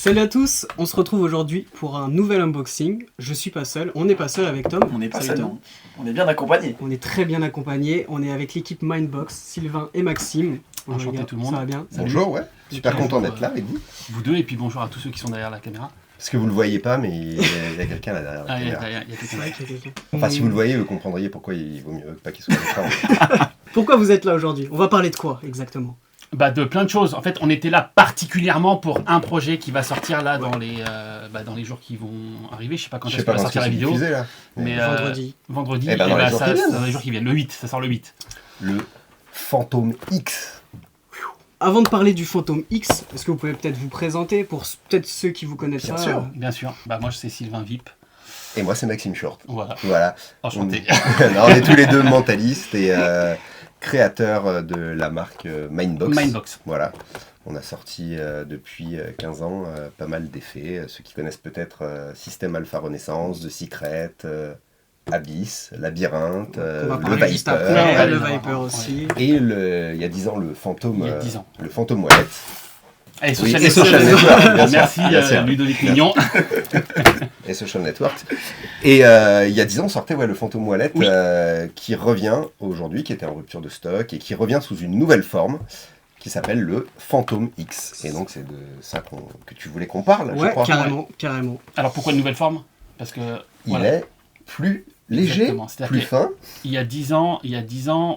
Salut à tous, on se retrouve aujourd'hui pour un nouvel unboxing. Je suis pas seul, on n'est pas seul avec Tom. On n'est pas Salut seul, Tom. on est bien accompagné. On est très bien accompagnés, on est avec l'équipe Mindbox, Sylvain et Maxime. Bonjour Enchanté les gars, tout le monde. Ça va bien? Bonjour, ouais. Super Nickel. content d'être là avec vous. Vous deux, et puis bonjour à tous ceux qui sont derrière la caméra. Parce que vous le voyez pas, mais il y a quelqu'un là derrière la Il y a caméra. quelqu'un. C'est vrai qu'il y a quelqu'un. Enfin, si vous le voyez, vous comprendriez pourquoi il vaut mieux pas qu'il soit à l'écran. Pourquoi vous êtes là aujourd'hui? On va parler de quoi exactement? De plein de choses. En fait, on était là particulièrement pour un projet qui va sortir là dans les jours qui vont arriver. Je sais pas quand Je est-ce sais que pas va quand sortir la c'est vidéo. diffusé là. Mais Vendredi. Vendredi. Eh ben, dans les jours qui viennent. Dans les jours qui viennent. Le 8, ça sort le 8. Le Phantom X. Avant de parler du Phantom X, est-ce que vous pouvez peut-être vous présenter pour peut-être ceux qui vous connaissent Bien pas sûr. Bien sûr. Moi, c'est Sylvain Vip. Et moi, c'est Maxime Short. Voilà. On... Enchanté. Non, on est tous les deux mentalistes et créateurs de la marque Mindbox. Mindbox. Voilà. On a sorti depuis 15 ans pas mal d'effets. Ceux qui connaissent peut-être Système Alpha Renaissance, The Secret, Abyss, Labyrinthe, On va le parler juste Viper. après, Ouais, le ouais. Viper aussi. Et il y a 10 ans, le Phantom, Il y a 10 ans. le Phantom Wallet. Et Oui, Social et Network. Social Network, bien sûr. Merci Bien sûr. Ludovic Mignon. Et Social Network. Et il y a 10 ans sortait le Phantom Wallet Oui. qui revient aujourd'hui, qui était en rupture de stock et qui revient sous une nouvelle forme qui s'appelle le Phantom X. Et donc c'est de ça que tu voulais qu'on parle, je Ouais, crois. carrément. Alors pourquoi une nouvelle forme? Parce que Il est plus léger, Exactement. C'est-à-dire plus que- fin. Il y a 10 ans,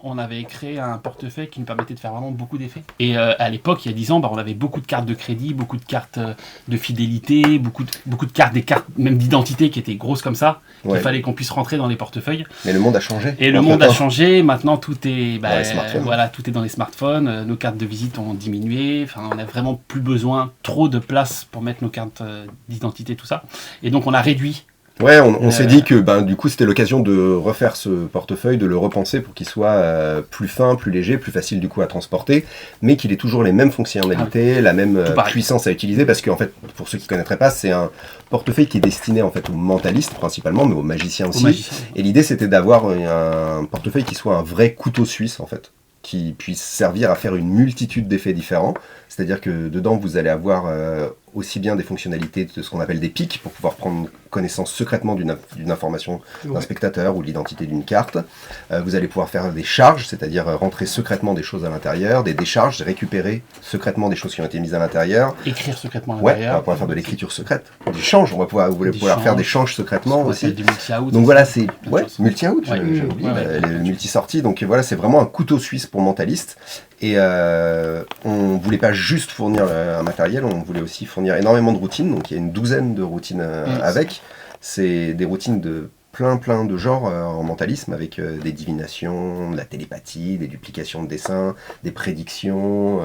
on avait créé un portefeuille qui nous permettait de faire vraiment beaucoup d'effets. Et à l'époque, il y a 10 ans, on avait beaucoup de cartes de crédit, beaucoup de cartes de fidélité, beaucoup de cartes, des cartes même d'identité qui étaient grosses comme ça, Ouais. qu'il fallait qu'on puisse rentrer dans les portefeuilles. Mais le monde a changé. Et le monde a changé, maintenant tout est, Dans les smartphones. voilà, tout est dans les smartphones, nos cartes de visite ont diminué, enfin, on n'a vraiment plus besoin trop de place pour mettre nos cartes d'identité, tout ça. Et donc on a réduit. Ouais, on s'est dit que du coup c'était l'occasion de refaire ce portefeuille, de le repenser pour qu'il soit plus fin, plus léger, plus facile du coup à transporter, mais qu'il ait toujours les mêmes fonctionnalités, la même Tout pareil. puissance à utiliser, parce qu'en fait, pour ceux qui ne connaîtraient pas, c'est un portefeuille qui est destiné en fait aux mentalistes principalement, mais aux magiciens aussi. Aux magiciens. Et l'idée c'était d'avoir un portefeuille qui soit un vrai couteau suisse en fait, qui puisse servir à faire une multitude d'effets différents. C'est-à-dire que dedans vous allez avoir aussi bien des fonctionnalités de ce qu'on appelle des pics pour pouvoir prendre connaissance secrètement d'une information d'un Ouais. spectateur ou de l'identité d'une carte. Vous allez pouvoir faire des charges, c'est-à-dire rentrer secrètement des choses à l'intérieur, des décharges, récupérer secrètement des choses qui ont été mises à l'intérieur. Écrire secrètement à Ouais, on l'intérieur. va pouvoir faire de l'écriture secrète, des changes, vous voulez Des pouvoir faire changes. des changes secrètement On aussi. appelle du multi-out. Donc voilà, c'est Plein de choses. multi-out, Ouais. j'ai oublié, Ouais. le multi-sortie. Donc voilà, c'est vraiment un couteau suisse pour mentalistes. Et on voulait pas juste fournir un matériel, on voulait aussi fournir énormément de routines. Donc il y a une douzaine de routines avec. C'est des routines de plein de genres en mentalisme, avec des divinations, de la télépathie, des duplications de dessins, des prédictions,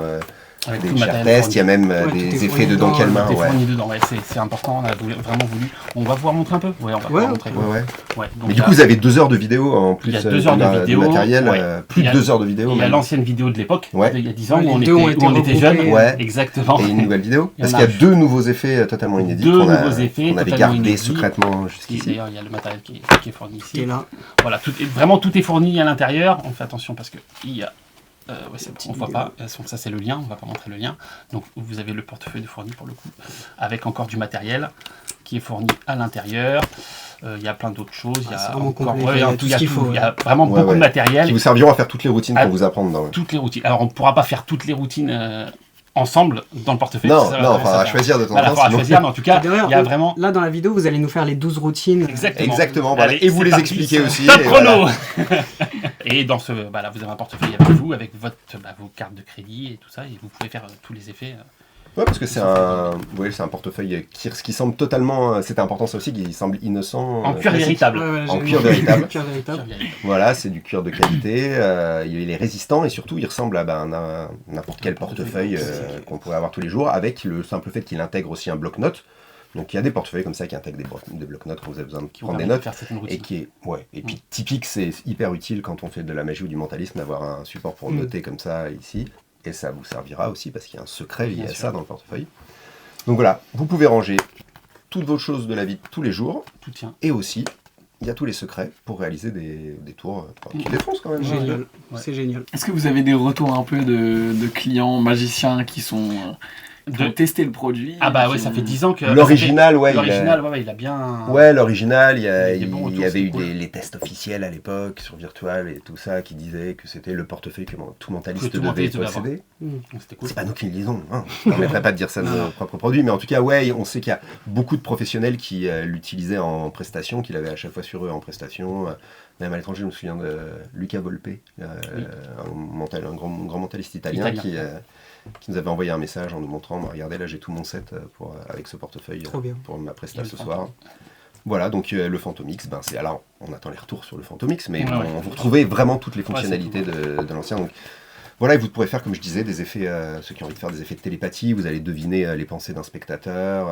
Avec des tout le char matériel tests. Il y a même Ouais, tout est des effets fourni dedans dedans, quelle main. Tout est Ouais. fourni dedans, ouais, c'est important, on a vraiment voulu. On va pouvoir montrer un peu? Ouais, on va pouvoir montrer. Ouais, ouais. Ouais, donc Mais du coup, vous avez 2 heures de vidéo en plus il y a 2 heures de du vidéo, matériel, ouais. plus Il y de a- 2 heures de vidéo. il y a même. l'ancienne vidéo de l'époque, Ouais. il y a 10 ans, Ouais, où on les était, deux ont été où on était regroupés. jeunes. Ouais. Exactement. Et une nouvelle vidéo. Il y en Parce a- qu'il y a 2 nouveaux effets totalement inédits Deux qu'on nouveaux effets avait totalement gardés inédits. secrètement Et jusqu'ici. d'ailleurs, il y a le matériel qui est fourni ici. Qui est là. Voilà, vraiment tout est fourni à l'intérieur. On fait attention parce que il y a. On voit vidéo. pas, ça c'est le lien, on va pas montrer le lien. Donc vous avez le portefeuille de fourni pour le coup, avec encore du matériel qui est fourni à l'intérieur. Il y a plein d'autres choses. Il y Ah, a c'est vraiment encore, complet, ouais, il y a il y a tout ce qu'il tout, faut, il y a vraiment Ouais, beaucoup ouais. de matériel. Qui vous serviront à faire toutes les routines Ah, qu'on vous apprend dedans. Toutes les routines. Alors on ne pourra pas faire toutes les routines ensemble dans le portefeuille. Non, Ça, non, ça, à ça, choisir de temps en Voilà, temps. faudra sinon- choisir, mais en tout cas, D'ailleurs, il y a vraiment. Là, dans la vidéo, vous allez nous faire les 12 routines. Exactement. Exactement, voilà. Allez, Et vous c'est les parti, expliquer c'est aussi. Top et chrono. voilà. Et dans ce, là, vous avez un portefeuille avec vous, avec vos cartes de crédit et tout ça, et vous pouvez faire tous les effets. Ouais, parce que c'est un portefeuille qui semble totalement. C'était important ça aussi, qui semble innocent. En cuir classique. véritable. En cuir véritable. Cuir véritable. Voilà, c'est du cuir de qualité, il est résistant et surtout il ressemble à n'importe quel portefeuille qu'on pourrait avoir tous les jours, avec le simple fait qu'il intègre aussi un bloc-notes. Donc il y a des portefeuilles comme ça qui intègrent des bloc-notes quand vous avez besoin de prendre des notes. Et qui est, ouais. Et puis typique, c'est hyper utile quand on fait de la magie ou du mentalisme d'avoir un support pour noter comme ça ici. Et ça vous servira aussi parce qu'il y a un secret lié à ça dans le portefeuille. Donc voilà, vous pouvez ranger toutes vos choses de la vie de tous les jours. Tout tient. Et aussi, il y a tous les secrets pour réaliser des tours qui défoncent quand même. Génial, Ouais. c'est génial. Est-ce que vous avez des retours un peu de clients magiciens qui sont pour tester le produit. Ah bah et ouais, puis ça fait on- 10 ans que... L'original, ouais. L'original, ouais, il a bien... Ouais, l'original, il y, Il était bon il autour, y avait eu c'était cool. les tests officiels à l'époque sur Virtual et tout ça qui disaient que c'était le portefeuille que tout mentaliste Que tout devait mentaliste devait posséder. C'était cool. C'est pas nous qui le disons, hein. On ne permettrait pas de dire ça de nos propres produits, mais en tout cas, ouais, on sait qu'il y a beaucoup de professionnels qui l'utilisaient en prestation, qui l'avaient à chaque fois sur eux en prestation. Même à l'étranger, je me souviens de Luca Volpe, Oui. un grand mentaliste italien. Qui nous avait envoyé un message en nous montrant, regardez là j'ai tout mon set avec ce portefeuille Trop bien. pour ma presta Et ce le soir. Voilà, donc le Phantom X, c'est alors on attend les retours sur le Phantom X, mais Ouais, ouais. vous retrouvez vraiment toutes les c'est fonctionnalités de l'ancien. Donc voilà, et vous pourrez faire, comme je disais, des effets, ceux qui ont envie de faire des effets de télépathie, vous allez deviner les pensées d'un spectateur,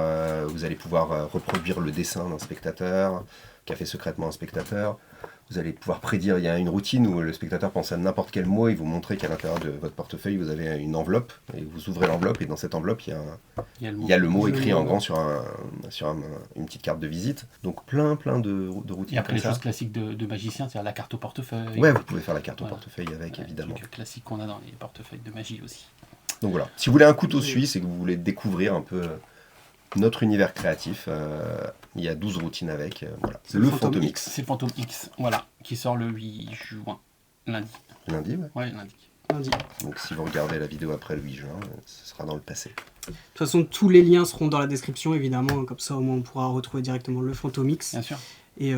vous allez pouvoir reproduire le dessin d'un spectateur, qu'a fait secrètement un spectateur. Vous allez pouvoir prédire, il y a une routine où le spectateur pense à n'importe quel mot et vous montrez qu'à l'intérieur de votre portefeuille, vous avez une enveloppe, et vous ouvrez l'enveloppe, et dans cette enveloppe, il y a le mot écrit en grand sur une petite carte de visite. Donc plein de routines Et après comme les ça. choses classiques de magicien, c'est-à-dire la carte au portefeuille. Ouais, vous pouvez faire la carte au Voilà. portefeuille avec, Ouais, évidemment. truc classique qu'on a dans les portefeuilles de magie aussi. Donc voilà, si vous voulez un couteau suisse et que vous voulez découvrir un peu notre univers créatif, il y a 12 routines avec, voilà. C'est Le le Phantom Phantom X. X. C'est le Phantom X, voilà, qui sort le 8 juin, lundi. Lundi, ouais. Ouais, lundi. Lundi. Donc si vous regardez la vidéo après le 8 juin, ce sera dans le passé. De toute façon, tous les liens seront dans la description, évidemment. Comme ça, au moins, on pourra retrouver directement le Phantom X. Bien sûr. Et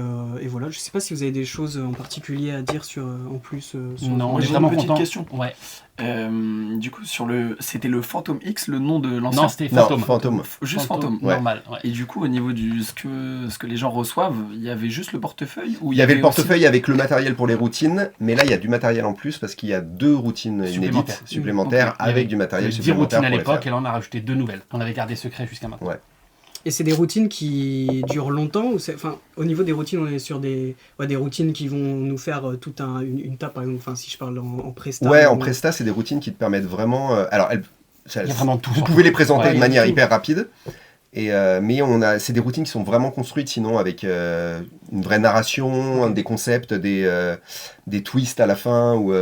voilà, je sais pas si vous avez des choses en particulier à dire en plus sur Non, Moi, on est j'ai vraiment une petite content. question. Ouais. Du coup, c'était le Phantom X, le nom de l'ancien. Non, c'était Non, Phantom. Fantôme. Juste Phantom. Ouais. Normal, ouais. Et du coup, au niveau du ce que les gens reçoivent, il y avait juste le portefeuille ou Il y avait le aussi- portefeuille avec le matériel pour les routines, mais là il y a du matériel en plus parce qu'il y a 2 routines inédites supplémentaires Donc, il y avait avec du matériel 10 supplémentaire routines à pour les l'époque, faire. et là on a rajouté 2 nouvelles. On avait gardé secret jusqu'à maintenant. Ouais. Et c'est des routines qui durent longtemps ou enfin, au niveau des routines, on est sur des routines qui vont nous faire toute une table, par exemple. Enfin, si je parle en presta. Ouais, en ou- presta, c'est des routines qui te permettent vraiment. Alors, Il y a vraiment tout. vous pouvez les présenter Ouais, de il y a manière tout. hyper rapide. Mais c'est des routines qui sont vraiment construites, sinon avec une vraie narration, des concepts, des twists à la fin, où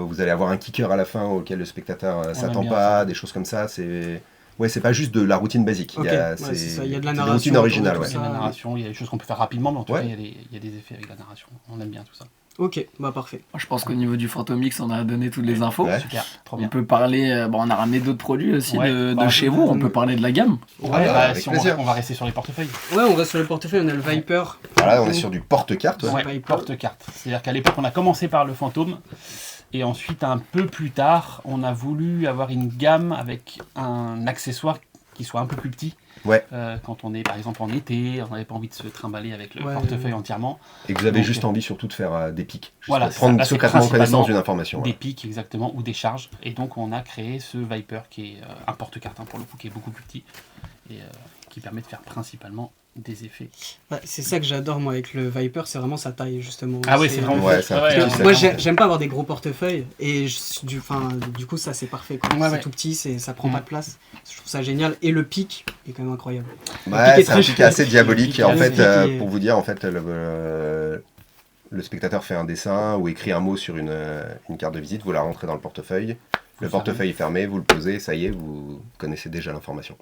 vous allez avoir un kicker à la fin auquel le spectateur aime s'attend bien pas, ça. des choses comme ça. C'est pas juste de la routine basique. Ok, ouais, c'est ça, il y a de la c'est des narration routines originales, autour ouais. de Il y a de la narration, il y a des choses qu'on peut faire rapidement, mais en tout Ouais. cas, il y a des effets avec la narration. On aime bien tout ça. Ok, bah parfait. Moi, je pense qu'au niveau du Phantom X, on a donné toutes les infos. Ouais. Super, trop On bien. peut parler, on a ramené d'autres produits aussi Ouais, de bah, chez vous, on peut parler de la gamme. Ouais, Ah, bah, avec si plaisir. on va rester sur les portefeuilles. Ouais, on reste sur le portefeuille, on a le Viper. Voilà, on est sur du porte-carte. Ouais. Ouais, Viper. porte-carte. C'est-à-dire qu'à l'époque, on a commencé par le fantôme. Et ensuite, un peu plus tard, on a voulu avoir une gamme avec un accessoire qui soit un peu plus petit. Ouais. Quand on est par exemple en été, on n'avait pas envie de se trimballer avec le Ouais. portefeuille entièrement. Et que vous avez Donc, juste envie surtout de faire des pics. Juste Voilà, pour c'est prendre ça. Là, c'est secrètement principalement connaissance d'une information. Des Ouais. pics exactement, ou des charges. Et donc on a créé ce Viper qui est un porte-carte pour le coup, qui est beaucoup plus petit. Et qui permet de faire principalement des effets. Ouais, c'est ça que j'adore moi avec le Viper, c'est vraiment sa taille justement. Ah ouais, c'est vraiment Ouais, cool. c'est un Ouais, petit ouais, sac. Moi ouais. j'aime pas avoir des gros portefeuilles et du coup ça c'est parfait quoi. Ouais, C'est ouais. tout petit, ça prend Mm. pas de place. Je trouve ça génial et le pic est quand même incroyable. Ouais, pic est c'est un très pic chouette. assez diabolique. Le En pic fait, est- pour vous dire, en fait, le spectateur fait un dessin ou écrit un mot sur une carte de visite, vous la rentrez dans le portefeuille. Le portefeuille est fermé, vous le posez, ça y est, vous connaissez déjà l'information.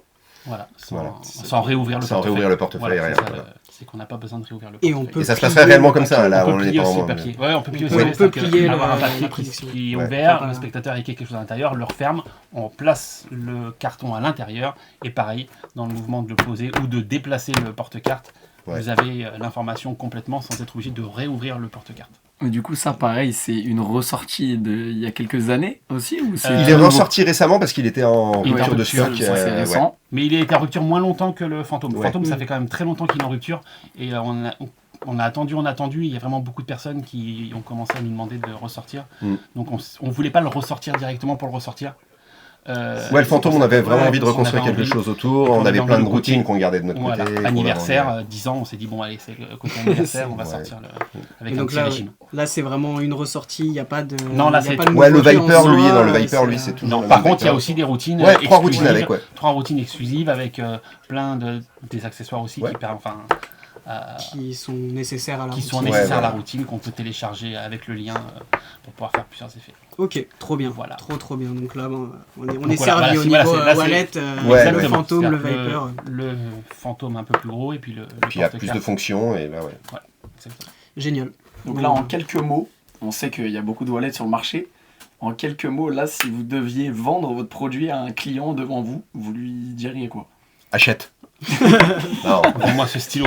Voilà, Voilà. sans réouvrir le Sans portefeuille. réouvrir le portefeuille, Voilà, rien, c'est ça, voilà. c'est qu'on n'a pas besoin de réouvrir le Et portefeuille. on peut Et ça se plier passerait réellement le comme ça, papier. là, on on peut est plier pas aussi le vraiment- papier. Ouais, on peut plier aussi Oui, le on papier. peut plier Avoir un le- papier la qui prédiction. est Ouais. ouvert, Voilà. le spectateur écrit quelque chose à l'intérieur, le referme, on place le carton à l'intérieur, et pareil, dans le mouvement de le poser ou de déplacer le porte-carte, Ouais. vous avez l'information complètement sans être obligé de réouvrir le porte-carte. Mais du coup, ça, pareil, c'est une ressortie il y a quelques années aussi ou c'est Il Il tout est nouveau ressorti récemment parce qu'il était en Il est en rupture de rupture, stock. Ça, c'est ouais. récent. Mais il est en rupture moins longtemps que le fantôme. Le Ouais. fantôme, ça Mm. fait quand même très longtemps qu'il est en rupture, et on a attendu, il y a vraiment beaucoup de personnes qui ont commencé à nous demander de le ressortir. Mm. Donc on voulait pas le ressortir directement pour le ressortir. Ouais, le fantôme, on avait vraiment Ouais, envie de on reconstruire avait quelque envie. chose Et autour. puis, On on avait avait plein envie de de routines côté. qu'on gardait de notre Voilà, côté. qu'on anniversaire, avait- 10 ans, on s'est dit bon allez, c'est le côté anniversaire, on va Ouais. sortir avec Et un donc petit là, régime. là c'est vraiment une ressortie, il n'y a pas de. Non, là, il y a c'est- pas de Ouais, le nouveauté en Viper, soi, lui, non, le et Viper, lui, c'est toujours Non, le par même contre, il y a Viper. aussi des routines Ouais, 3 exclusives. routines avec, ouais. 3 routines exclusives avec plein des accessoires aussi Ouais. qui permettent, enfin, Qui sont nécessaires à la qui routine. sont nécessaires à la voilà. routine, qu'on peut télécharger avec le lien pour pouvoir faire plusieurs effets. Ok, trop bien. Voilà. Trop bien. Donc là, bon, on est Donc servi voilà, au c'est- niveau voilà, là, c'est- wallet, Ouais, le ouais. fantôme, le C'est-à-dire Viper. Le fantôme un peu plus gros et puis le Puis il y a plus porte-carte. de fonctions, et là, ouais. Exactement. Génial. Donc là, en quelques mots, on sait qu'il y a beaucoup de wallets sur le marché. En quelques mots, là, si vous deviez vendre votre produit à un client devant vous, vous lui diriez quoi? Achète. Non. Pour moi, ce stylo.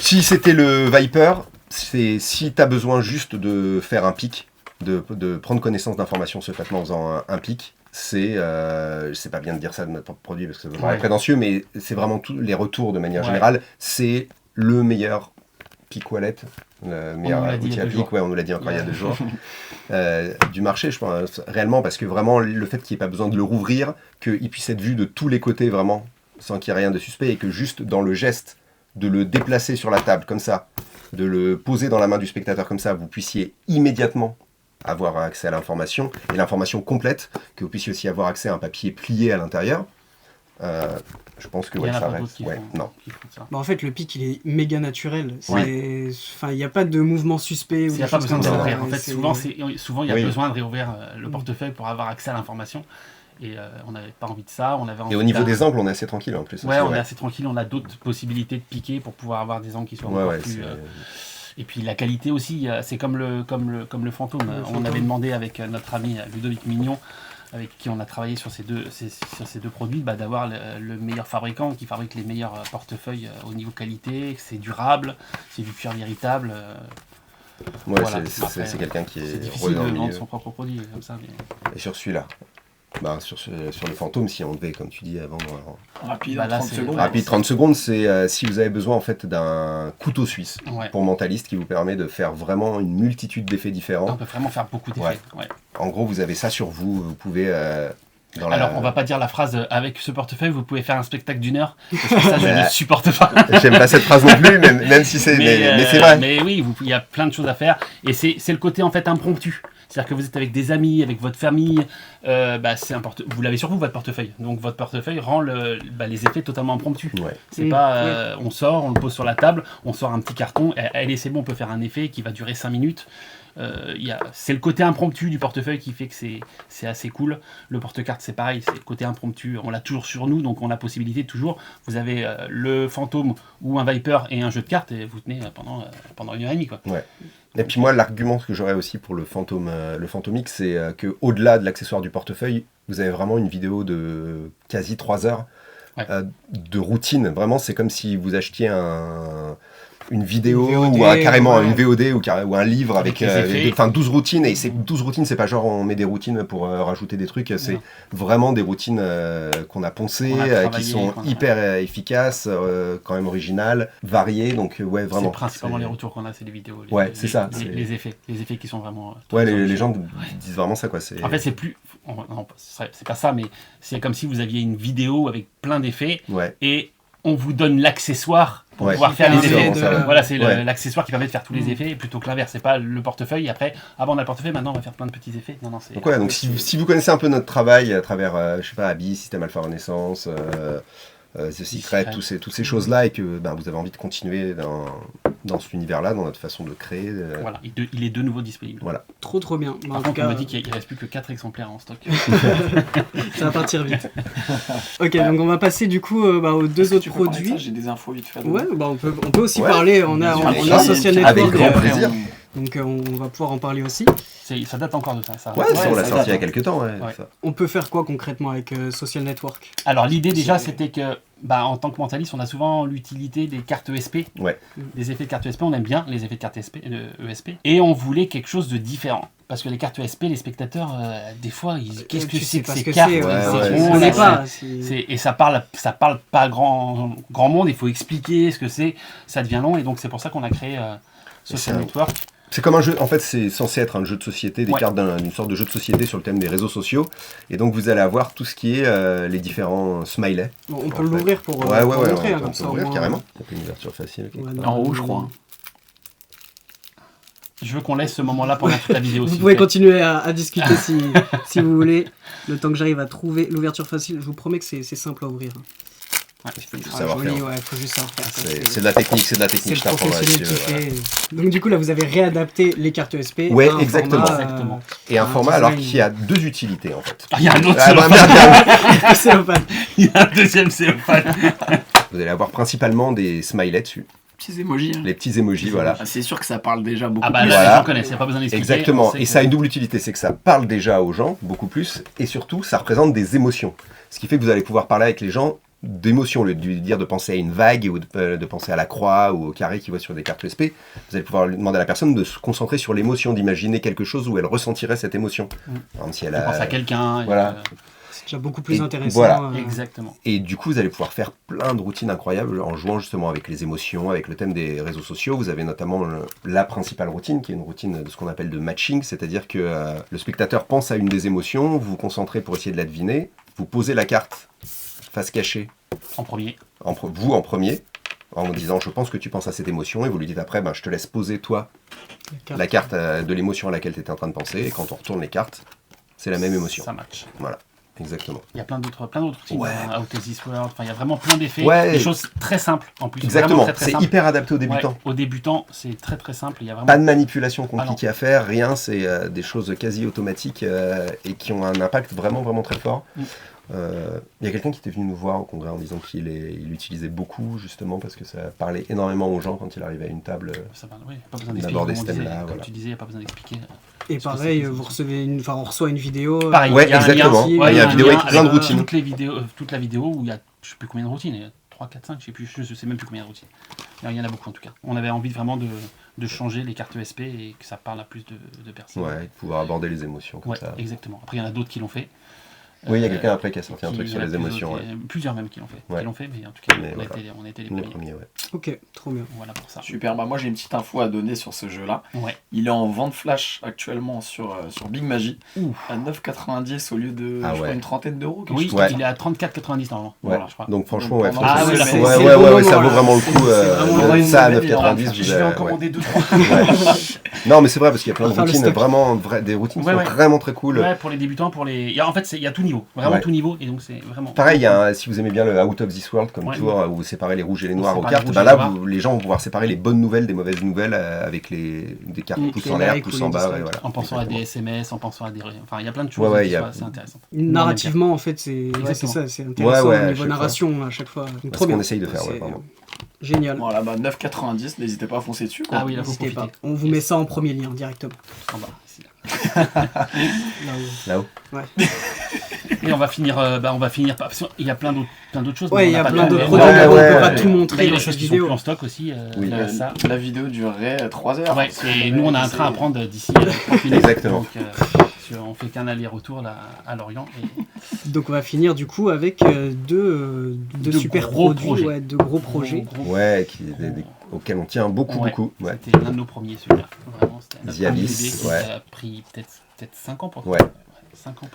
Si c'était le Viper, c'est si tu as besoin juste de faire un pic, de prendre connaissance d'informations secrètement en faisant un pic, c'est pas bien de dire ça de notre propre produit parce que ça paraît Ouais. prétentieux, mais c'est vraiment tous les retours de manière Ouais. générale, c'est le meilleur pic wallet, le meilleur nous l'a dit il y outil a à 2 pic, jours. ouais, on nous l'a dit encore il y a Ouais. 2 jours, du marché, je pense, réellement, parce que vraiment le fait qu'il n'y ait pas besoin de le rouvrir, qu'il puisse être vu de tous les côtés vraiment, sans qu'il y ait rien de suspect, et que juste dans le geste de le déplacer sur la table comme ça, de le poser dans la main du spectateur comme ça, vous puissiez immédiatement avoir accès à l'information, et l'information complète, que vous puissiez aussi avoir accès à un papier plié à l'intérieur. Je pense que Il y ouais, en a ça pas d'autres reste. qui Ouais, font- non. qui font ça. Bah, en fait, le pic, il est méga naturel. Ouais. Enfin, il n'y a pas de mouvement suspect. Il n'y a pas besoin de ça. réouvrir. En fait, C'est- souvent, il y a Oui. besoin de réouvrir le portefeuille pour avoir accès à l'information. Et on n'avait pas envie de ça. On avait envie Et au niveau d'un- des angles, on est assez tranquille en plus. Ouais, aussi, on est assez tranquille. On a d'autres possibilités de piquer pour pouvoir avoir des angles qui soient Ouais, encore ouais, plus. c'est- Et puis la qualité aussi, c'est comme le fantôme. Le On fantôme. avait demandé avec notre ami Ludovic Mignon, avec qui on a travaillé sur ces deux produits, d'avoir le meilleur fabricant qui fabrique les meilleurs portefeuilles au niveau qualité, que c'est durable, c'est du cuir véritable. Ouais, Voilà. c'est Après, c'est quelqu'un qui C'est est difficile rodé dans de le vendre milieu. son propre produit comme ça. Mais... Et sur celui-là, sur le fantôme, si on devait, comme tu dis, avant, Rapide, Bah en là, 30 c'est- secondes. rapide 30 secondes, c'est si vous avez besoin en fait d'un couteau suisse Ouais. pour mentaliste qui vous permet de faire vraiment une multitude d'effets On différents. peut vraiment faire beaucoup d'effets. Ouais. Ouais. En gros, vous avez ça sur vous, vous pouvez dans la... Alors, on va pas dire la phrase avec ce portefeuille, vous pouvez faire un spectacle d'1 heure, parce que ça, je ne supporte pas. J'aime pas cette phrase non plus, même si c'est... Mais c'est vrai. Mais oui, il y a plein de choses à faire. Et c'est le côté en fait impromptu. C'est-à-dire que vous êtes avec des amis, avec votre famille, vous l'avez sur vous, votre portefeuille. Donc votre portefeuille rend les effets totalement impromptus. Ouais. C'est pas on sort, on le pose sur la table, on sort un petit carton, allez c'est bon, on peut faire un effet qui va durer 5 minutes. C'est le côté impromptu du portefeuille qui fait que c'est assez cool. Le porte-carte c'est pareil, c'est le côté impromptu, on l'a toujours sur nous, donc on a la possibilité toujours, vous avez le fantôme ou un Viper et un jeu de cartes et vous tenez pendant 1h30 quoi. Ouais. Et puis moi, l'argument que j'aurais aussi pour le Fantomique, c'est que au-delà de l'accessoire du portefeuille, vous avez vraiment une vidéo de quasi 3 heures Ouais. de routine. Vraiment, c'est comme si vous achetiez une vidéo Une VOD, ou carrément ouais. une VOD ou un livre avec les effets. 12 routines. Et ces 12 routines, c'est pas genre on met des routines pour rajouter des trucs, c'est Non. vraiment des routines qu'on a poncées, Qu'on a qui travaillé, sont qu'on a- hyper efficaces, quand même originales, variées. Donc ouais, vraiment. C'est principalement c'est- les retours qu'on a, c'est les vidéos. Ouais, c'est ça, Les, c'est- les effets qui sont vraiment. Ouais, très les gens originaux. disent vraiment ça, quoi. C'est... En fait, c'est plus. Non, c'est pas ça, mais c'est comme si vous aviez une vidéo avec plein d'effets Ouais. et on vous donne l'accessoire pour Ouais. pouvoir faire Qui les permet effets. de- ça, ouais. Voilà, c'est Ouais. l'accessoire qui permet de faire tous les effets plutôt que l'inverse. C'est pas le portefeuille. Après, on a le portefeuille, maintenant on va faire plein de petits effets. Non, c'est. Donc ouais, donc si vous connaissez un peu notre travail à travers, je sais pas, Abyss, Système Alpha Renaissance, The Secret, toutes ces choses-là, et que vous avez envie de continuer dans cet univers-là, dans notre façon de créer. Voilà, il est de nouveau disponible. Voilà. Trop bien. Bah, en Par tout contre, cas, on me dit qu'il reste plus que 4 exemplaires en stock. ça va partir vite. Ok, donc on va passer du coup aux deux autres Tu peux parler de produits. ça, j'ai des infos vite fait. Ouais, on peut aussi Ouais. parler. On a Bien sûr. on a Social Avec Network, grand plaisir. donc on va pouvoir en parler aussi. Ça date encore de ça. Ouais, ça, on l'a ça sorti il y a date, quelques temps. Ouais, Ouais. ça. On peut faire quoi concrètement avec Social Network? Alors l'idée déjà c'était que en tant que mentaliste on a souvent l'utilité des cartes ESP, Ouais. des effets de cartes ESP, on aime bien les effets de cartes ESP et on voulait quelque chose de différent parce que les cartes ESP les spectateurs des fois ils qu'est-ce que Tu sais c'est que pas ces ce que cartes c'est, ouais, C'est ouais, bon, on là, n'est pas. et ça parle pas grand monde, il faut expliquer ce que c'est, ça devient long et donc c'est pour ça qu'on a créé Social c'est un- Network. C'est comme un jeu, en fait, c'est censé être un jeu de société, des Ouais. cartes d'une sorte de jeu de société sur le thème des réseaux sociaux. Et donc, vous allez avoir tout ce qui est les différents smileys. Bon, on En peut fait. l'ouvrir pour Ouais, pour on montrer, peut- hein, on comme peut ça. au l'ouvrir moins. carrément. Ça fait une ouverture facile. ok. Ouais, En haut, je crois. Je veux qu'on laisse ce moment-là pendant toute la vidéo. Vous s'il pouvez vous plaît. continuer à discuter si vous voulez. Le temps que j'arrive à trouver l'ouverture facile, je vous promets que c'est simple à ouvrir. Il faut Ah, savoir joli, faire. ouais, faut juste savoir faire. C'est de la technique, C'est le je t'apprends professionnel là-dessus. qui Voilà. fait. Donc du coup là vous avez réadapté les cartes ESP. Ouais, à un exactement. format, Exactement. Et un un format alors design. qui a deux utilités en fait. Ah, il y a un autre Ah, bah, cellophane. merde, cellophane. Il y a un deuxième cellophane. vous allez avoir principalement des smileys dessus, Petits emojis. Hein. les petits emojis, voilà. Ah, c'est sûr que ça parle déjà beaucoup Ah bah plus. là, Voilà. les gens connaissent, il n'y a pas besoin d'expliquer. Exactement, on sait et que- ça a une double utilité, c'est que ça parle déjà aux gens, beaucoup plus, et surtout, ça représente des émotions. Ce qui fait que vous allez pouvoir parler avec les gens d'émotions, au lieu de lui dire de penser à une vague, ou de penser à la croix, ou au carré qu'il voit sur des cartes ESP, vous allez pouvoir lui demander à la personne de se concentrer sur l'émotion, d'imaginer quelque chose où elle ressentirait cette émotion. Par exemple, si elle Tu penses à a... quelqu'un. et, Voilà. C'est déjà beaucoup plus Et intéressant. voilà. Exactement. Et du coup, vous allez pouvoir faire plein de routines incroyables en jouant justement avec les émotions, avec le thème des réseaux sociaux. Vous avez notamment la principale routine, qui est une routine de ce qu'on appelle de matching, c'est-à-dire que le spectateur pense à une des émotions, vous vous concentrez pour essayer de la deviner, vous posez la carte face cachée, En premier. vous en premier, en disant je pense que tu penses à cette émotion, et vous lui dites après je te laisse poser toi la carte de l'émotion à laquelle tu étais en train de penser, et quand on retourne les cartes, c'est la même émotion. Ça match. Voilà, exactement. Il y a plein d'autres routines. Ouais. Out of this world. Enfin, il y a vraiment plein d'effets. Ouais. Des choses très simples en plus. Exactement, Vraiment très, très c'est simples. hyper adapté aux Ouais, débutants. aux débutants, c'est très très simple. Il y a vraiment. Pas de manipulation compliquée à faire, rien, c'est des choses quasi automatiques et qui ont un impact vraiment vraiment très fort. Mm. Il y a quelqu'un qui était venu nous voir au congrès en disant qu'il l'utilisait beaucoup justement parce que ça parlait énormément aux gens quand il arrivait à une table. Ça va, oui, pas besoin D'aborder d'expliquer. ce Comme on disait, thème-là, comme voilà. tu disais, il n'y a pas besoin d'expliquer. Et Parce que pareil, c'est- vous recevez on reçoit une vidéo. Pareil, Ouais, il y a un exactement. lien, Ouais, il y a un une vidéo lien avec plein de routines. Toute la vidéo où il y a, je sais plus combien de routines, il y a 3, 4, 5, je sais même plus combien de routines. Il y en a beaucoup en tout cas. On avait envie vraiment de changer les cartes ESP et que ça parle à plus de personnes. Ouais, de pouvoir aborder les émotions comme Ouais, ça. exactement. Après, il y en a d'autres qui l'ont fait. Oui, il y a quelqu'un après qui a sorti un truc il y sur en a les plusieurs émotions. qui- Plusieurs même qui l'ont fait. Ouais. Qui l'ont fait, mais en tout cas, Mais on, voilà. on a été les Le premiers. premier, ouais. Ok, trop bien. Voilà pour ça. Super, bah moi j'ai une petite info à donner sur ce jeu-là. Ouais. Il est en vente flash actuellement sur Big Magie Ouf. à 9,90 au lieu de Ah je crois, ouais. une trentaine d'euros. quelque Oui, chose Ouais. comme il est à 34,90 normalement. Ouais. Voilà, je crois. Donc franchement, Donc, ouais, pendant- Ah oui, là, c'est- c'est- ouais, c'est ouais, le bon ouais, ça moment, vaut vraiment le là. coup. C'est vraiment le bon Ça à moment. 9,90, Je vais en ouais. commander 2-3. Ouais. Non, mais c'est vrai parce qu'il y a plein de On va faire le routines, stock. vraiment, des routines qui Ouais, sont ouais. vraiment très cool. Ouais, pour les débutants, en fait, il y a tout niveau. Vraiment Ouais. tout niveau. Et donc, c'est vraiment. Pareil, si vous aimez bien le Out of This World comme Ouais. tour, où vous séparez les rouges et les On noirs aux sépare cartes, les rouges bah et là, les noirs. les gens vont pouvoir séparer les bonnes nouvelles des mauvaises nouvelles avec des cartes Mm. pouce Les en l'air, likes pouce ou en les bas. dislikes. Ouais, voilà. En pensant à des Exactement. SMS, en pensant à des. Enfin, il y a plein de choses Ouais, ouais, qui il y a- sont assez intéressantes. Narrativement, en fait, c'est Exactement. ça, c'est intéressant Ouais, ouais, au à niveau chaque narration à chaque fois. Donc, C'est trop ce qu'on bien. essaye de faire, ouais, C'est, vraiment. Génial. Voilà, bah 9,90, n'hésitez pas à foncer dessus. Quoi. Ah oui, là, faut N'hésitez pas. profiter. On vous met ça en premier lien directement. En bas, ici, là. Là où- Là-haut. Et on va finir par. Il y a plein d'autres choses. Ouais, mais il y on a n'a plein pas d'autres le- produits, Ouais, mais on ouais, peut pas ouais. tout Là, montrer il y a dans des choses cette qui sont plus vidéo. en stock aussi. Oui. Ça. La vidéo durerait 3 heures. Ouais, et nous on a un train à prendre d'ici 30 minutes. Exactement. Donc, on fait qu'un aller-retour là, à Lorient. Et Donc on va finir du coup avec deux De super gros produits, projets. ouais, de gros projets. Ouais, auxquels on tient beaucoup, Ouais, beaucoup. Ouais. C'était l'un de nos premiers celui-là. Vraiment, c'était notre The premier Abyss, bébé qui ouais. a pris peut-être 5 ans pour Ouais. 5 ans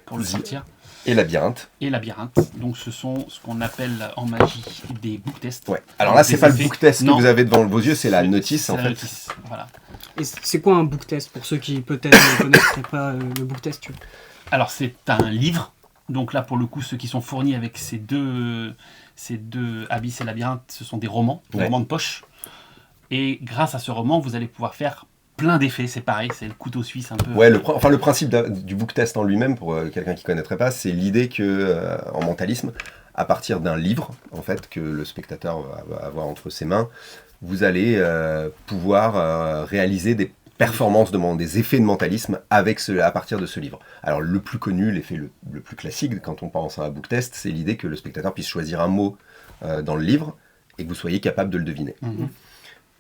pour le The- sortir. Et labyrinthe. Et Labyrinthe. Donc ce sont ce qu'on appelle en magie des book tests. Ouais. Alors là, c'est Des pas le effets. book test que Non. vous avez devant vos yeux, c'est la notice C'est en la fait. notice, voilà. Et c'est quoi un book test pour ceux qui peut-être ne connaîtraient pas le book test tu vois. Alors c'est un livre. Donc là pour le coup ceux qui sont fournis avec ces deux Abyss et Labyrinthe, ce sont des romans Ouais. de poche. Et grâce à ce roman, vous allez pouvoir faire plein d'effets. C'est pareil, c'est le couteau suisse un peu. Ouais, le principe du book test en lui-même, pour quelqu'un qui ne connaîtrait pas, c'est l'idée que, en mentalisme, à partir d'un livre, en fait, que le spectateur va avoir entre ses mains, vous allez pouvoir réaliser des performances, des effets de mentalisme à partir de ce livre. Alors le plus connu, l'effet le plus classique, quand on pense à un book test, c'est l'idée que le spectateur puisse choisir un mot dans le livre et que vous soyez capable de le deviner. Mhm.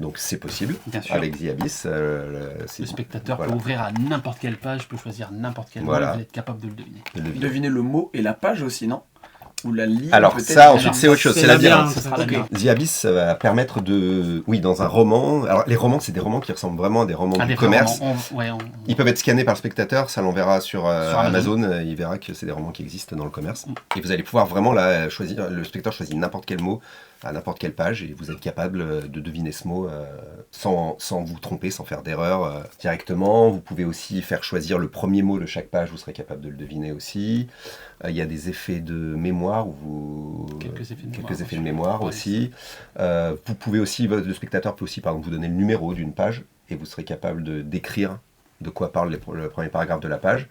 Donc c'est possible, Bien sûr. avec The Abyss. Le spectateur voilà. peut ouvrir à n'importe quelle page, peut choisir n'importe quel Voilà. mot, vous êtes capable de le deviner. de le deviner. Devinez le mot et la page aussi, non Ou la ligne Alors peut-être. ça, ensuite, Alors, c'est autre chose, c'est c'est labyrinthe, labyrinthe. Ce sera Ok. Labyrinthe. The Abyss, ça va permettre de... Oui, dans un roman... Alors, les romans, c'est des romans qui ressemblent vraiment à des romans Ah, du des vrais commerce. romans. Ils peuvent être scannés par le spectateur, ça l'enverra sur Amazon. Amazon, il verra que c'est des romans qui existent dans le commerce. Et vous allez pouvoir vraiment là, choisir, le spectateur choisit n'importe quel mot à n'importe quelle page et vous êtes capable de deviner ce mot sans vous tromper, sans faire d'erreur directement. Vous pouvez aussi faire choisir le premier mot de chaque page, vous serez capable de le deviner aussi. Il y a des effets de mémoire où quelques effets de mémoire aussi. Vous pouvez aussi, le spectateur peut aussi, par exemple, vous donner le numéro d'une page et vous serez capable de décrire de quoi parle le premier paragraphe de la page.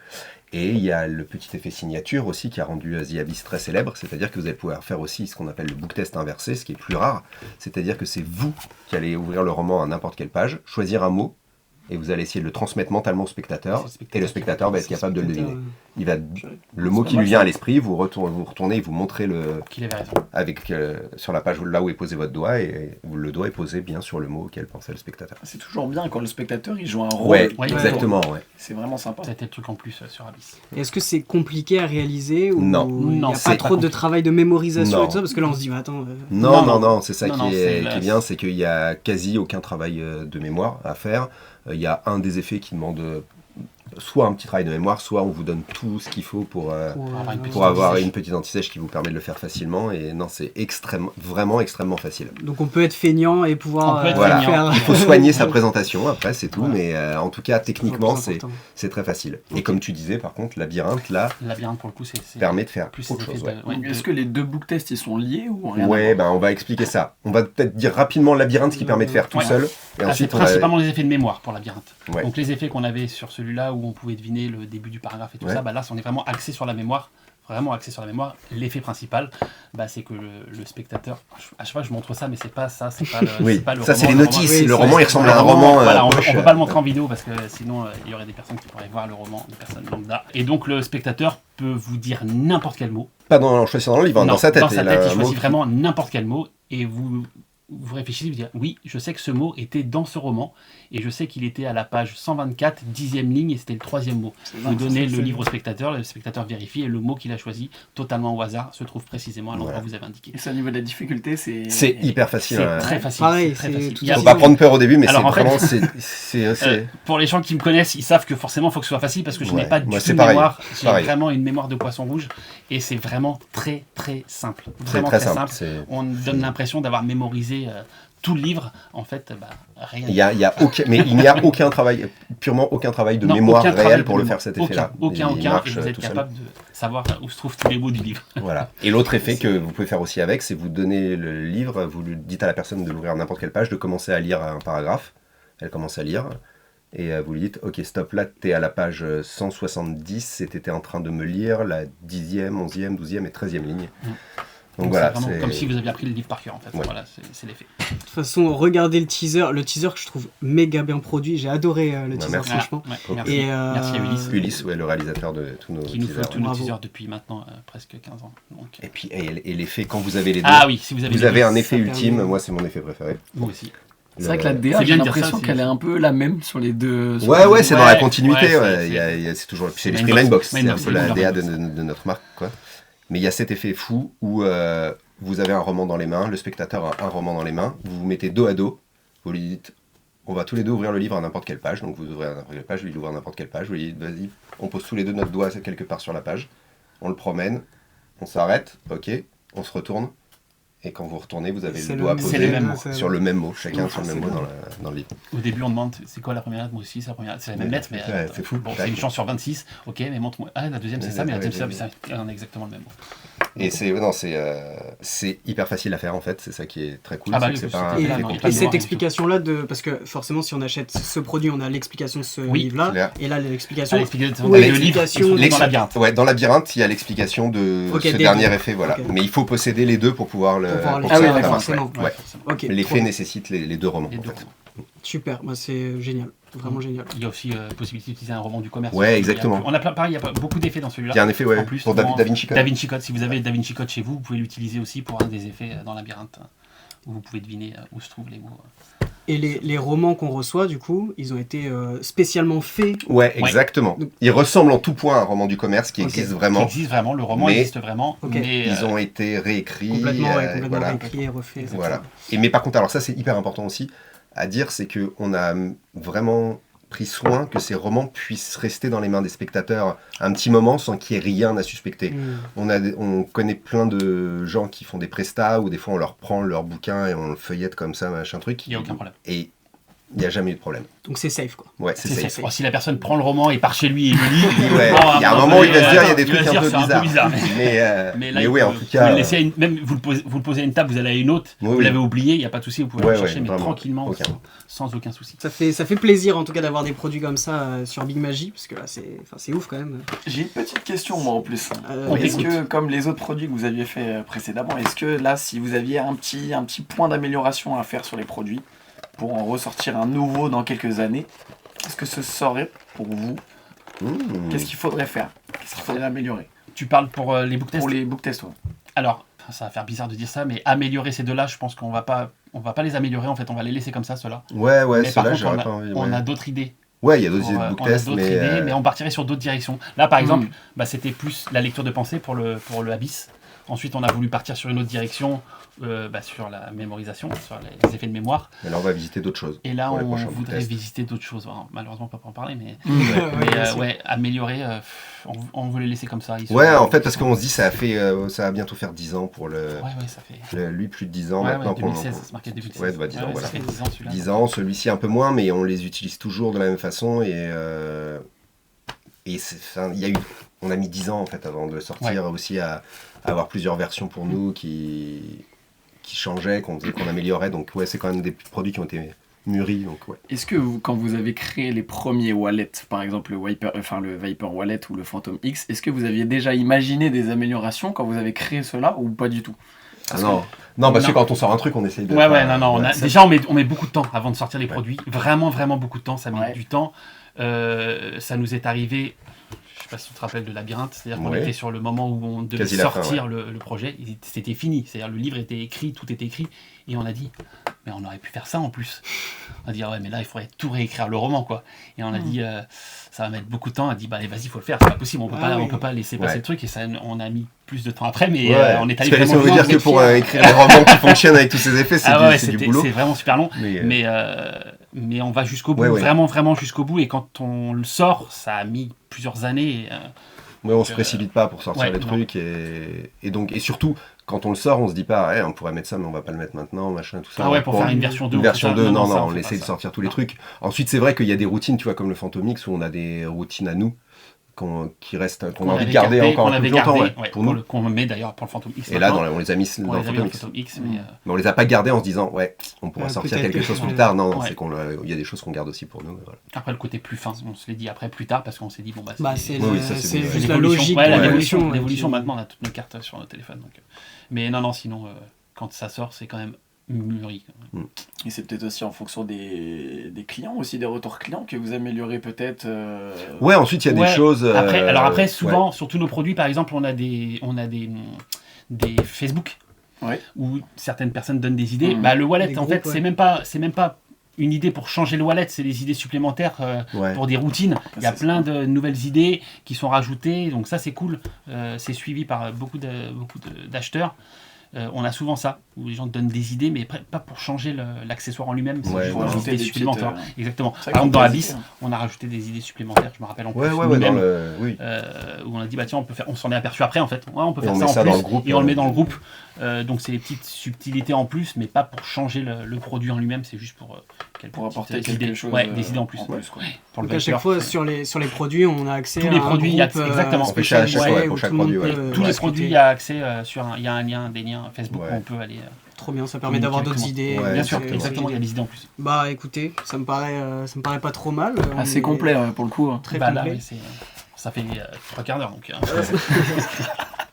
Et il y a le petit effet signature aussi qui a rendu The Abyss très célèbre, c'est-à-dire que vous allez pouvoir faire aussi ce qu'on appelle le book test inversé, ce qui est plus rare, c'est-à-dire que c'est vous qui allez ouvrir le roman à n'importe quelle page, choisir un mot, et vous allez essayer de le transmettre mentalement au spectateur, et le spectateur va être capable de le deviner. Il va, le mot qui lui vient à l'esprit, vous retournez et vous montrez qu'il avait raison. sur la page là où est posé votre doigt, et le doigt est posé bien sur le mot auquel pensait le spectateur. C'est toujours bien quand le spectateur il joue un rôle. Ouais, Ouais, exactement, ouais. C'est vraiment sympa. C'était le truc en plus sur Abyss. Est-ce que c'est compliqué à réaliser ou Non. il n'y Non, a c'est pas pas trop de compliqué. travail de mémorisation Non. et tout ça parce que là on se dit attends Non, c'est ça Non, qui c'est est bien, c'est qu'il n'y a quasi aucun travail de mémoire à faire. Il y a un des effets qui demande soit un petit travail de mémoire, soit on vous donne tout ce qu'il faut pour avoir une petite anti-sèche qui vous permet de le faire facilement. Et non, c'est vraiment extrêmement facile. Donc on peut être feignant et pouvoir On peut être Voilà. feignant. faire. Il faut soigner sa présentation, après c'est tout, Voilà. mais en tout cas, techniquement, C'est important. c'est très facile. Et comme tu disais, par contre, Labyrinthe, là, Labyrinthe, pour le coup, c'est permet de faire plus autre ces chose. effets Ouais. de- Donc, est-ce que les deux book tests ils sont liés ou rien à Ouais, voir on va expliquer ça. On va peut-être dire rapidement Labyrinthe, ce qui permet de faire tout Ouais. seul. Et c'est ensuite, on va... principalement les effets de mémoire pour Labyrinthe. Ouais. Donc les effets qu'on avait sur celui-là où on pouvait deviner le début du paragraphe et tout Ouais. ça, là on est vraiment axé sur la mémoire. Vraiment axé sur la mémoire. L'effet principal, c'est que le spectateur. À chaque fois je montre ça, mais c'est pas ça, c'est pas le. Oui, c'est pas le ça c'est les roman. notices. Oui, le c'est- roman il ressemble à un roman. Voilà, on poche. peut pas le montrer en vidéo parce que sinon il y aurait des personnes qui pourraient voir le roman de personnes lambda. Et donc le spectateur peut vous dire n'importe quel mot. Pas en choisissant dans le livre, Non, dans sa tête. Dans sa il a tête, un il mot choisit qui- vraiment n'importe quel mot et vous réfléchissez, vous dites oui, je sais que ce mot était dans ce roman et je sais qu'il était à la page 124, 10e ligne et c'était le 3e mot. Vous donnez le livre au spectateur, le spectateur vérifie et le mot qu'il a choisi totalement au hasard se trouve précisément à l'endroit Voilà. que vous avez indiqué. Et ça, au niveau de la difficulté, c'est. C'est hyper facile. C'est hein. très facile. Pareil, c'est très c'est facile. tout Il y a- Faut pas prendre peur au début, mais Alors, c'est en fait- vraiment. c'est- Pour les gens qui me connaissent, ils savent que forcément il faut que ce soit facile parce que je Ouais, n'ai pas du moi, tout c'est de pareil, mémoire. J'ai pareil. vraiment une mémoire de poisson rouge et c'est vraiment très très simple. C'est Vraiment très simple. On donne l'impression d'avoir mémorisé tout le livre. En fait, rien. Il y a aucun, mais il n'y a aucun travail, purement aucun travail de Non, mémoire aucun travail de pour le mémoire. faire cet effet-là. Aucun, Il et marche vous êtes tout seul. capable de savoir où se trouvent tous les mots du livre. Voilà. Et l'autre effet que vous pouvez faire aussi avec, c'est vous donnez le livre, vous lui dites à la personne de l'ouvrir à n'importe quelle page, de commencer à lire un paragraphe. Elle commence à lire. Et vous lui dites, ok, stop, là, t'es à la page 170 et t'étais en train de me lire la 10e, 11e, 12e et 13e ligne. Donc voilà, c'est vraiment c'est comme si vous aviez appris le livre par cœur en fait. Ouais. Voilà, c'est l'effet. De toute façon, regardez le teaser que je trouve méga bien produit. J'ai adoré le teaser, merci. franchement. Ouais, Ok. merci. Et, Merci à Ulysse. Ulysse, ouais, le réalisateur de tous nos Qui nous fait teasers. tous nos Bravo. teasers depuis maintenant presque 15 ans. Donc. Et puis et l'effet, quand vous avez les deux, Ah oui, si vous avez vous les avez deux, un effet ça ultime. permet- Moi, c'est mon effet préféré. vous aussi. C'est vrai que la C'est DA, bien j'ai de dire l'impression ça aussi. qu'elle est un peu la même sur les deux. sur Ouais, les ouais, deux. c'est dans la Ouais, continuité. ouais, Ouais, c'est- c'est toujours. C'est Mindbox. l'esprit Mindbox. C'est un Mindbox, peu la c'est DA Mindbox. de notre marque, quoi. Mais il y a cet effet fou où vous avez un roman dans les mains, le spectateur a un roman dans les mains, vous vous mettez dos à dos, vous lui dites, on va tous les deux ouvrir le livre à n'importe quelle page, donc vous ouvrez à n'importe quelle page, lui il ouvre à n'importe quelle page, vous lui dites, vas-y, on pose tous les deux notre doigt quelque part sur la page, on le promène, on s'arrête, ok, on se retourne, et quand vous retournez, vous avez C'est le doigt le- c'est posé le même mot. sur le même mot, chacun sur le c'est même mot bon. dans le livre. Au début, on demande c'est quoi la première lettre. Moi aussi, c'est la première lettre. C'est la même Ouais, lettre, mais ouais, c'est fou. Bon, c'est une chance sur 26. Ok, mais montre-moi. Ah, la deuxième, c'est Ouais, ça, mais la ouais, deuxième, ouais, c'est on a exactement le même mot. Et c'est hyper facile à faire en fait, c'est ça qui est très cool. Ah bah c'est oui, que c'est parce pas un que Et, là, effet non, compliqué. et de cette voir, explication-là, parce que forcément, si on achète ce produit, on a l'explication de ce Oui, livre-là. clair. Et là, l'explication. Ah, l'explication Oui, le livre, l'explication il faut de- dans Labyrinthe. Ouais, dans Labyrinthe, il y a l'explication de Ok, ce des dernier deux. effet, voilà. Ok. Mais il faut posséder les deux pour pouvoir le. Pour pouvoir pour les que faire, ça ouais, marche, forcément. ouais. forcément. Ok, trop L'effet bien. nécessite les deux romans. Les en deux fait. romans. Super, moi c'est génial, vraiment génial. Il y a aussi possibilité d'utiliser un roman du commerce. Ouais, Il y a- exactement. On a pareil, il y a beaucoup d'effets dans celui-là. Il y a un effet, ouais, En plus, pour souvent, Da Vinci Code. Da Vinci Code, si vous avez Da Vinci Code chez vous, vous pouvez l'utiliser aussi pour un des effets dans Labyrinthe, où vous pouvez deviner où se trouvent les mots. Et les romans qu'on reçoit, du coup, ils ont été spécialement faits. Ouais, exactement. Donc- Il ressemble en tout point à un roman du commerce qui Ok. existe Qui vraiment. existe vraiment, le roman Mais- existe vraiment, Ok. mais Ils ont été réécrits. Complètement, complètement voilà. réécrits et refaits. etc. Voilà. Mais par contre, alors ça c'est hyper important aussi à dire, c'est qu'on a vraiment pris soin que ces romans puissent rester dans les mains des spectateurs un petit moment sans qu'il y ait rien à suspecter. On connaît plein de gens qui font des prestats où des fois on leur prend leur bouquin et on le feuillette comme ça, machin truc. il n'y a aucun problème. Et il n'y a jamais eu de problème. Donc c'est safe quoi. Ouais, c'est C'est safe. safe. Si la personne prend le roman et part chez lui et le lit, Ouais, il y a un moment où il va se dire, il y a des trucs un peu bizarres. Mais là, Mais oui, en tout vous cas. le laissez même vous le posez à une table, vous allez à une autre, Oui, vous oui. l'avez oublié, il n'y a pas de souci, vous pouvez le chercher, mais vraiment. tranquillement, Aucun. sans aucun souci. Ça fait plaisir en tout cas d'avoir des produits comme ça sur Big Magie, parce que là c'est ouf quand même. J'ai une petite question moi en plus. On Est-ce t'écoute. que comme les autres produits que vous aviez fait précédemment, est-ce que là si vous aviez un petit point d'amélioration à faire sur les produits pour en ressortir un nouveau dans quelques années, qu'est-ce que ce serait pour vous? Qu'est-ce qu'il faudrait faire? Qu'est-ce qu'il faudrait améliorer? Tu parles pour les book tests? Pour les book tests, ouais. Alors, ça va faire bizarre de dire ça, mais améliorer ces deux-là, je pense qu'on va pas les améliorer, en fait, on va les laisser comme ça, ceux-là. Ouais, Mais par ceux-là, contre, j'aurais pas envie. on a d'autres idées. Ouais, il y a d'autres idées de On book a test, d'autres idées, mais on partirait sur d'autres directions. Là, par exemple, c'était plus la lecture de pensée pour le Abyss. Ensuite, on a voulu partir sur une autre direction, sur la mémorisation, sur les effets de mémoire. Et là, on va visiter d'autres choses. Et là, pour les on prochains voudrait tests. visiter d'autres choses. Enfin, malheureusement, pas pour en parler, mais, Bien sûr. améliorer, on veut les laisser comme ça. Ouais, en fait, parce qu'on se dit, ça va bientôt faire 10 ans pour Ouais, ça fait. lui, plus de 10 ans Ouais, maintenant. 2016, c'est marqué 2016. Ouais, 10 ans, Ça voilà. fait 10 ans celui-là. 10 ans, celui-ci un peu moins, mais on les utilise toujours de la même façon. On a mis 10 ans en fait avant de le sortir aussi à avoir plusieurs versions pour nous qui changeaient, qu'on améliorait. Donc ouais, c'est quand même des produits qui ont été mûris. Donc ouais. Est-ce que quand vous avez créé les premiers wallets, par exemple le Viper Wallet ou le Phantom X, est-ce que vous aviez déjà imaginé des améliorations quand vous avez créé cela ou pas du tout? Non, parce que quand on sort un truc, on essaye de. Déjà, on met beaucoup de temps avant de sortir les produits. Vraiment, vraiment beaucoup de temps. Ça met du temps. Ça nous est arrivé. Je sais pas si tu te rappelles de Labyrinthe, c'est-à-dire qu'on était sur le moment où on devait Quasi la fin, sortir le projet, c'était fini, c'est-à-dire le livre était écrit, tout était écrit, et on a dit, mais on aurait pu faire ça en plus. On a dit, ouais, mais là il faudrait tout réécrire le roman, quoi. Et on a dit, ça va mettre beaucoup de temps, on a dit, bah allez, vas-y, faut le faire, c'est pas possible, on peut pas laisser passer le truc, et ça, on a mis plus de temps après, mais on est allé parce que vraiment ça veut dire que pour écrire les romans qui fonctionnent avec tous ces effets, c'est du boulot. C'est vraiment super long, mais on va jusqu'au bout, vraiment, vraiment jusqu'au bout, et quand on le sort, ça a mis plusieurs années. Ouais, on se précipite pas pour sortir les trucs et surtout quand on le sort, on se dit pas on pourrait mettre ça mais on va pas le mettre maintenant, machin, tout ça. Ah ouais, pour faire une version 2. Une version 2, non, on fait essaie de ça. sortir tous les trucs. Ensuite, c'est vrai qu'il y a des routines, tu vois, comme le Phantom X où on a des routines à nous qui restent, qu'on a envie de garder encore un peu plus longtemps pour nous. Qu'on met d'ailleurs pour le Phantom X. Et là, on les a mis dans le Phantom X. Mais on les a pas gardés en se disant on pourra sortir quelque chose plus tard. Non, c'est qu'il y a des choses qu'on garde aussi pour nous. Voilà. Après, le côté plus fin, on se l'est dit après plus tard parce qu'on s'est dit c'est c'est juste la logique. L'évolution, maintenant, on a toutes nos cartes sur nos téléphones. Donc. Mais non, sinon, quand ça sort, c'est quand même mûri. Et c'est peut-être aussi en fonction des clients, aussi des retours clients que vous améliorez peut-être. Ouais, ensuite il y a des choses. Après, souvent, sur tous nos produits, par exemple, on a des Facebook où certaines personnes donnent des idées. Le wallet, en fait, c'est même pas une idée pour changer le wallet, c'est des idées supplémentaires pour des routines. Il y a plein de nouvelles idées qui sont rajoutées, donc ça c'est cool. C'est suivi par beaucoup d'acheteurs. On a souvent ça, où les gens donnent des idées, mais pas pour changer l'accessoire en lui-même, c'est juste pour rajouter des supplémentaires. Exactement. Par exemple, dans Abyss, on a rajouté des idées supplémentaires, je me rappelle en plus. Où on a dit, tiens, on s'en est aperçu après en fait. On peut faire ça en plus, et on le met dans le groupe. Donc c'est des petites subtilités en plus, mais pas pour changer le produit en lui-même, c'est juste pour apporter quelque chose. Des idées en plus. Donc à chaque fois, sur les produits, on a accès tous les produits, exactement. Pour chaque produit. Tous les produits, il y a accès il y a un lien, des liens Facebook où on peut aller. Trop bien, ça permet d'avoir d'autres idées. Bien sûr, exactement, il y a des idées en plus. Bah écoutez, ça me paraît pas trop mal. Assez complet pour le coup. Très complet. Là, ça fait 3 quarts d'heure donc.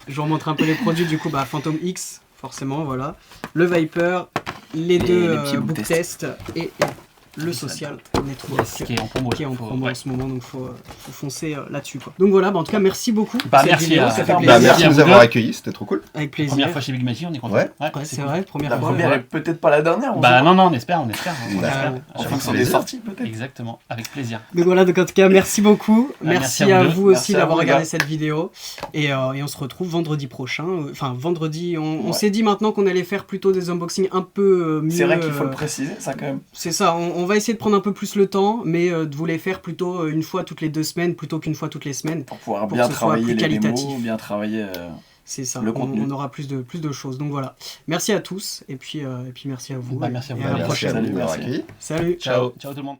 Je vous remontre un peu les produits du coup. Phantom X, forcément, voilà. Le Viper, les deux book tests et le social network qui est en promo, en ce moment, donc faut foncer là-dessus quoi. Donc voilà, en tout cas merci beaucoup. Merci de nous avoir accueillis, c'était trop cool. Avec plaisir. Première fois chez Big Magie, on est content. Ouais, c'est vrai, première fois. La première est peut-être pas la dernière. Non, on espère. En fonction des sorties peut-être. Exactement, avec plaisir. Donc voilà, donc en tout cas merci beaucoup. Merci à vous aussi d'avoir regardé cette vidéo et on se retrouve vendredi prochain. Enfin vendredi, on s'est dit maintenant qu'on allait faire plutôt des unboxings un peu mieux. C'est vrai qu'il faut le préciser ça quand même. C'est ça, on va essayer de prendre un peu plus le temps, mais de vous les faire plutôt une fois toutes les 2 semaines plutôt qu'une fois toutes les semaines. Pour pouvoir bien travailler les démos, bien travailler... C'est ça, le contenu. On aura plus de choses. Donc voilà, merci à tous, et puis merci à vous. Merci à vous. Et à la prochaine. Salut. Salut. Ciao tout le monde.